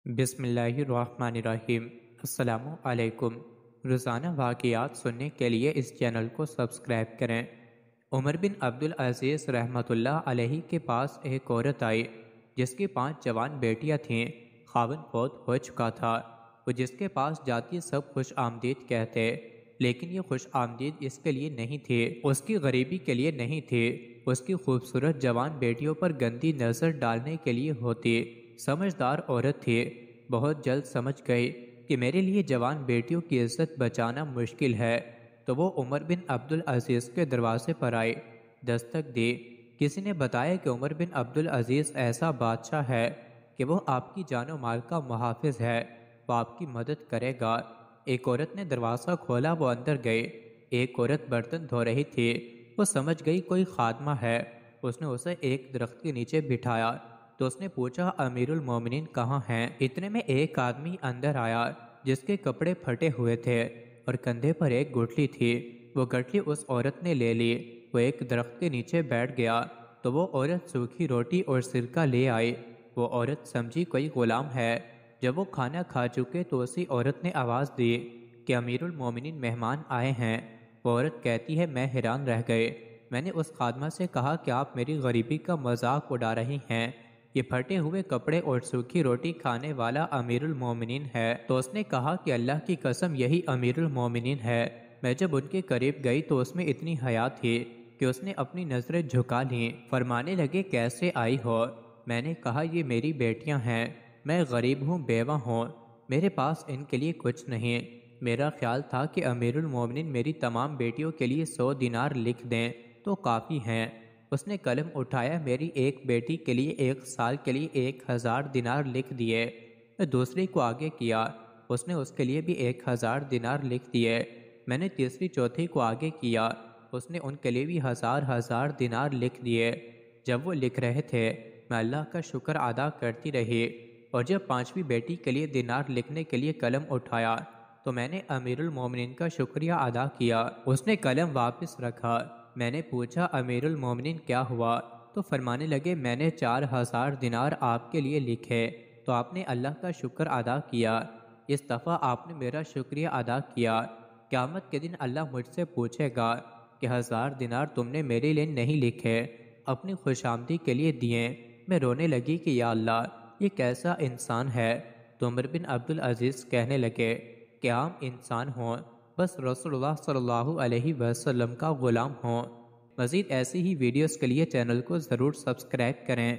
بسم اللہ الرحمن الرحیم۔ السلام علیکم۔ روزانہ واقعات سننے کے لیے اس چینل کو سبسکرائب کریں۔ عمر بن عبدالعزیز رحمۃ اللہ علیہ کے پاس ایک عورت آئی جس کی 5 جوان بیٹیاں تھیں۔ خاوند فوت ہو چکا تھا۔ وہ جس کے پاس جاتی سب خوش آمدید کہتے، لیکن یہ خوش آمدید اس کے لیے نہیں تھی، اس کی غریبی کے لیے نہیں تھی، اس کی خوبصورت جوان بیٹیوں پر گندی نظر ڈالنے کے لیے ہوتی۔ سمجھدار عورت تھی، بہت جلد سمجھ گئی کہ میرے لیے جوان بیٹیوں کی عزت بچانا مشکل ہے، تو وہ عمر بن عبدالعزیز کے دروازے پر آئی، دستک دی۔ کسی نے بتایا کہ عمر بن عبدالعزیز ایسا بادشاہ ہے کہ وہ آپ کی جان و مال کا محافظ ہے، وہ آپ کی مدد کرے گا۔ ایک عورت نے دروازہ کھولا، وہ اندر گئی۔ ایک عورت برتن دھو رہی تھی، وہ سمجھ گئی کوئی خادمہ ہے۔ اس نے اسے ایک درخت کے نیچے بٹھایا تو اس نے پوچھا، امیر المومنین کہاں ہیں؟ اتنے میں ایک آدمی اندر آیا جس کے کپڑے پھٹے ہوئے تھے اور کندھے پر ایک گٹھلی تھی۔ وہ گٹھلی اس عورت نے لے لی۔ وہ ایک درخت کے نیچے بیٹھ گیا تو وہ عورت سوکھی روٹی اور سرکہ لے آئی۔ وہ عورت سمجھی کوئی غلام ہے۔ جب وہ کھانا کھا چکے تو اسی عورت نے آواز دی کہ امیر المومنین مہمان آئے ہیں۔ وہ عورت کہتی ہے، میں حیران رہ گئی۔ میں نے اس خادمہ سے کہا کہ آپ میری غریبی کا مذاق اڑا رہی ہیں، یہ پھٹے ہوئے کپڑے اور سوکھی روٹی کھانے والا امیر المومنین ہے۔ تو اس نے کہا کہ اللہ کی قسم یہی امیر المومنین ہے۔ میں جب ان کے قریب گئی تو اس میں اتنی حیا تھی کہ اس نے اپنی نظریں جھکا لیں۔ فرمانے لگے، کیسے آئی ہو؟ میں نے کہا، یہ میری بیٹیاں ہیں، میں غریب ہوں، بیوہ ہوں، میرے پاس ان کے لیے کچھ نہیں۔ میرا خیال تھا کہ امیر المومنین میری تمام بیٹیوں کے لیے 100 دینار لکھ دیں تو کافی ہیں۔ اس نے قلم اٹھایا، میری ایک بیٹی کے لیے 1 سال کے لیے 1000 دینار لکھ دیے۔ میں دوسری کو آگے کیا، اس نے اس کے لیے بھی 1000 دینار لکھ دیے۔ میں نے تیسری چوتھی کو آگے کیا، اس نے ان کے لیے بھی 1000 دینار لکھ دیے۔ جب وہ لکھ رہے تھے میں اللہ کا شکر ادا کرتی رہی، اور جب 5ویں بیٹی کے لیے دینار لکھنے کے لیے قلم اٹھایا تو میں نے امیر المومنین کا شکریہ ادا کیا۔ اس نے قلم واپس رکھا۔ میں نے پوچھا، امیر المومنین کیا ہوا؟ تو فرمانے لگے، میں نے 4000 دینار آپ کے لیے لکھے تو آپ نے اللہ کا شکر ادا کیا۔ اس دفعہ آپ نے میرا شکریہ ادا کیا۔ قیامت کے دن اللہ مجھ سے پوچھے گا کہ 1000 دینار تم نے میرے لیے نہیں لکھے، اپنی خوشامدی کے لیے دیے۔ میں رونے لگی کہ یا اللہ، یہ کیسا انسان ہے؟ تو عمر بن عبدالعزیز کہنے لگے کہ عام انسان ہوں، بس رسول اللہ صلی اللہ علیہ وسلم کا غلام ہوں۔ مزید ایسی ہی ویڈیوز کے لیے چینل کو ضرور سبسکرائب کریں۔